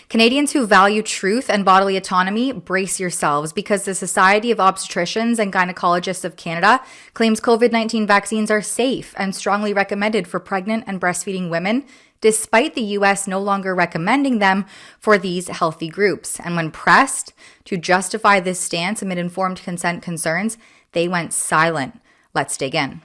Canadians who value truth and bodily autonomy, brace yourselves, because the Society of Obstetricians and Gynaecologists of Canada claims COVID-19 vaccines are safe and strongly recommended for pregnant and breastfeeding women, despite the U.S. no longer recommending them for these healthy groups. And when pressed to justify this stance amid informed consent concerns, they went silent. Let's dig in.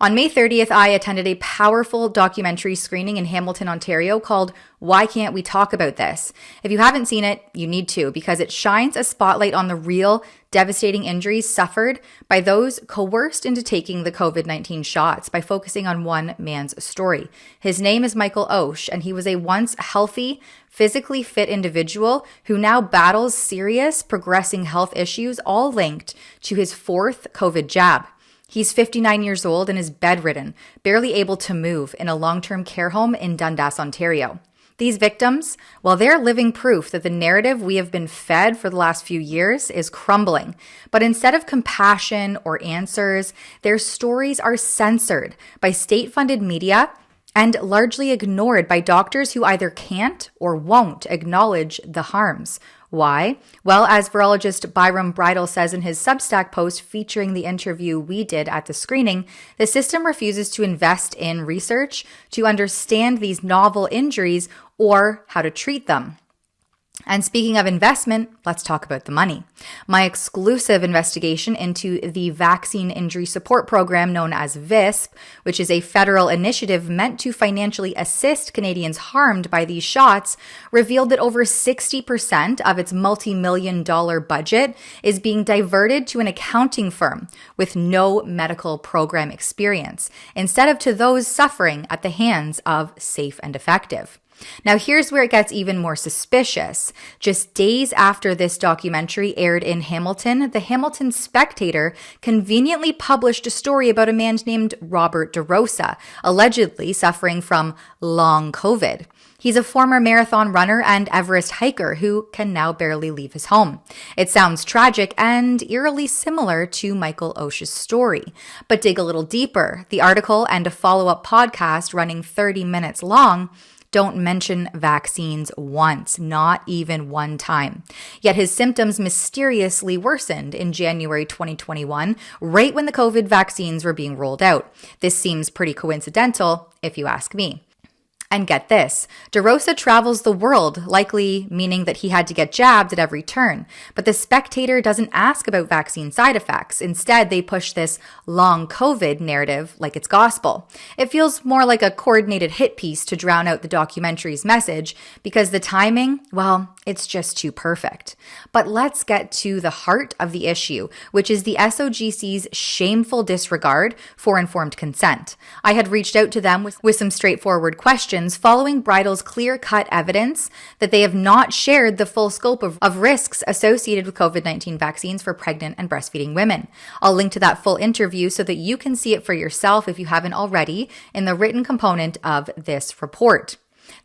On May 30th, I attended a powerful documentary screening in Hamilton, Ontario called Why Can't We Talk About This? If you haven't seen it, you need to, because it shines a spotlight on the real devastating injuries suffered by those coerced into taking the COVID-19 shots by focusing on one man's story. His name is Michael Osh, and he was a once healthy, physically fit individual who now battles serious, progressing health issues, all linked to his fourth COVID jab. He's 59 years old and is bedridden, barely able to move in a long-term care home in Dundas, Ontario. These victims, well, they're living proof that the narrative we have been fed for the last few years is crumbling. But instead of compassion or answers, their stories are censored by state-funded media and largely ignored by doctors who either can't or won't acknowledge the harms. Why? Well, as virologist Byram Bridle says in his Substack post featuring the interview we did at the screening, the system refuses to invest in research to understand these novel injuries or how to treat them. And speaking of investment, let's talk about the money. My exclusive investigation into the Vaccine Injury Support Program known as VISP, which is a federal initiative meant to financially assist Canadians harmed by these shots, revealed that over 60% of its multi-million-dollar budget is being diverted to an accounting firm with no medical program experience, instead of to those suffering at the hands of Safe and Effective. Now, here's where it gets even more suspicious. Just days after this documentary aired in Hamilton, the Hamilton Spectator conveniently published a story about a man named Robert DeRosa, allegedly suffering from long COVID. He's a former marathon runner and Everest hiker who can now barely leave his home. It sounds tragic and eerily similar to Michael Osh's story. But dig a little deeper. The article and a follow-up podcast running 30 minutes long don't mention vaccines once, not even one time. Yet his symptoms mysteriously worsened in January 2021, right when the COVID vaccines were being rolled out. This seems pretty coincidental, if you ask me. And get this, DeRosa travels the world, likely meaning that he had to get jabbed at every turn. But the Spectator doesn't ask about vaccine side effects. Instead, they push this long COVID narrative like it's gospel. It feels more like a coordinated hit piece to drown out the documentary's message because the timing, well, it's just too perfect. But let's get to the heart of the issue, which is the SOGC's shameful disregard for informed consent. I had reached out to them with some straightforward questions following Bridle's clear-cut evidence that they have not shared the full scope of risks associated with COVID-19 vaccines for pregnant and breastfeeding women. I'll link to that full interview so that you can see it for yourself if you haven't already in the written component of this report.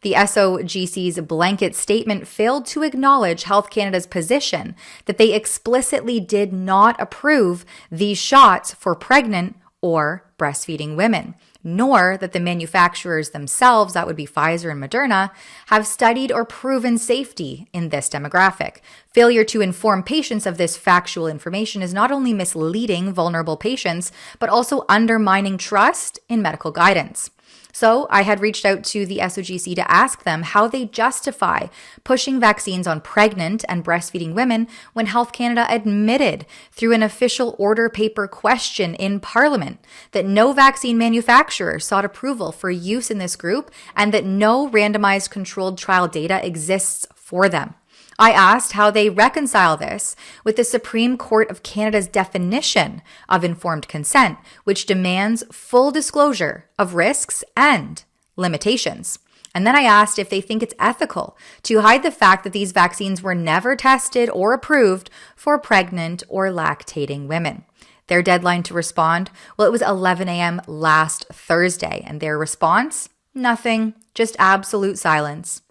The SOGC's blanket statement failed to acknowledge Health Canada's position that they explicitly did not approve these shots for pregnant or breastfeeding women, nor that the manufacturers themselves, that would be Pfizer and Moderna, have studied or proven safety in this demographic. Failure to inform patients of this factual information is not only misleading vulnerable patients, but also undermining trust in medical guidance. So I had reached out to the SOGC to ask them how they justify pushing vaccines on pregnant and breastfeeding women when Health Canada admitted through an official order paper question in Parliament that no vaccine manufacturer sought approval for use in this group and that no randomized controlled trial data exists for them. I asked how they reconcile this with the Supreme Court of Canada's definition of informed consent, which demands full disclosure of risks and limitations. And then I asked if they think it's ethical to hide the fact that these vaccines were never tested or approved for pregnant or lactating women. Their deadline to respond, well, it was 11 a.m. last Thursday, and their response? Nothing, just absolute silence.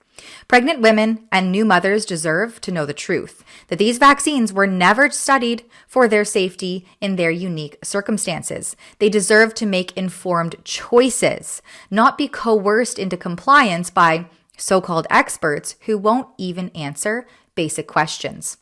Pregnant women and new mothers deserve to know the truth, that these vaccines were never studied for their safety in their unique circumstances. They deserve to make informed choices, not be coerced into compliance by so-called experts who won't even answer basic questions.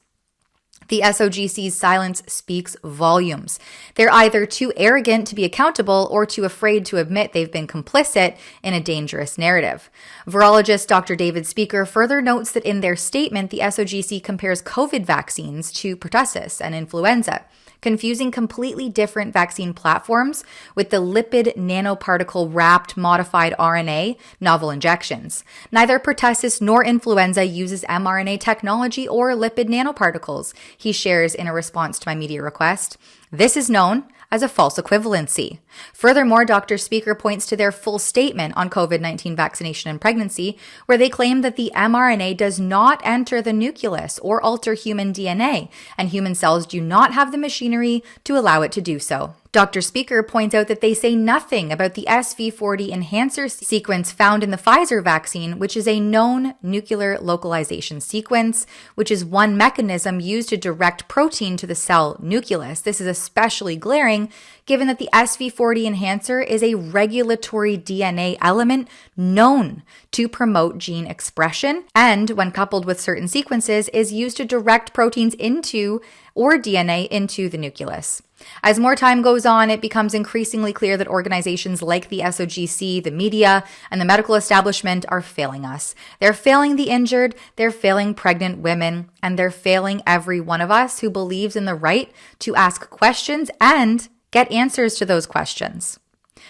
The SOGC's silence speaks volumes. They're either too arrogant to be accountable or too afraid to admit they've been complicit in a dangerous narrative. Virologist Dr. David Speaker further notes that in their statement, the SOGC compares COVID vaccines to pertussis and influenza, confusing completely different vaccine platforms with the lipid nanoparticle wrapped modified RNA novel injections. Neither pertussis nor influenza uses mRNA technology or lipid nanoparticles, he shares in a response to my media request. This is known as a false equivalency. Furthermore, Dr. Speaker points to their full statement on COVID-19 vaccination and pregnancy, where they claim that the mRNA does not enter the nucleus or alter human DNA, and human cells do not have the machinery to allow it to do so. Dr. Speaker points out that they say nothing about the SV40 enhancer sequence found in the Pfizer vaccine, which is a known nuclear localization sequence, which is one mechanism used to direct protein to the cell nucleus. This is especially glaring given that the SV40 enhancer is a regulatory DNA element known to promote gene expression and, when coupled with certain sequences, is used to direct proteins into or DNA into the nucleus. As more time goes on, it becomes increasingly clear that organizations like the SOGC, the media, and the medical establishment are failing us. They're failing the injured, they're failing pregnant women, and they're failing every one of us who believes in the right to ask questions and get answers to those questions.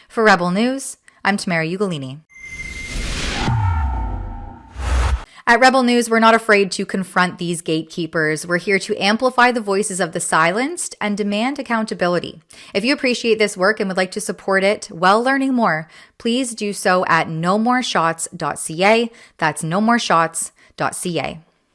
For Rebel News, I'm Tamara Ugolini. At Rebel News, we're not afraid to confront these gatekeepers. We're here to amplify the voices of the silenced and demand accountability. If you appreciate this work and would like to support it while learning more, please do so at nomoreshots.ca. That's nomoreshots.ca.